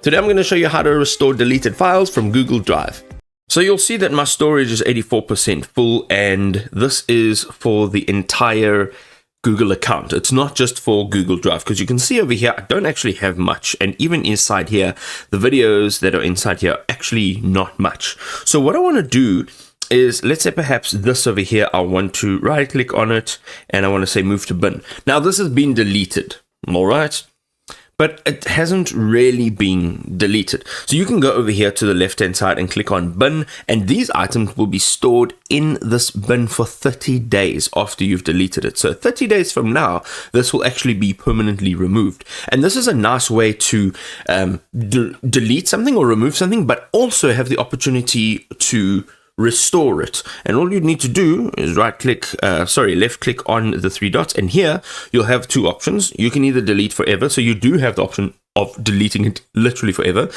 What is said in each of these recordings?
Today I'm going to show you how to restore deleted files from Google Drive. So you'll see that my storage is 84% full, and this is for the entire Google account. It's not just for Google Drive, because you can see over here, I don't actually have much. And even inside here, the videos that are inside here are actually not much. So what I want to do is, let's say perhaps this over here, I want to right click on it and I want to say move to bin. Now this has been deleted, all right? But it hasn't really been deleted. So you can go over here to the left hand side and click on bin, and these items will be stored in this bin for 30 days after you've deleted it. So 30 days from now, this will actually be permanently removed. And this is a nice way to delete something or remove something, but also have the opportunity to restore it. And all you need to do is left click on the three dots, and here you'll have two options. You can either delete forever, so you do have the option of deleting it literally forever,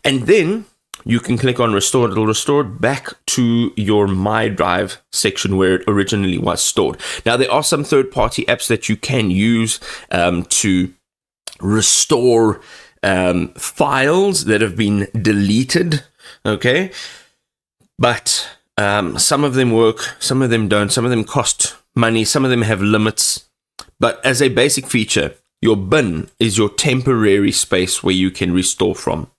and then you can click on restore. It'll restore it back to your My Drive section where it originally was stored. Now there are some third-party apps that you can use to restore files that have been deleted, okay? But some of them work, some of them don't, some of them cost money, some of them have limits. But as a basic feature, your bin is your temporary space where you can restore from.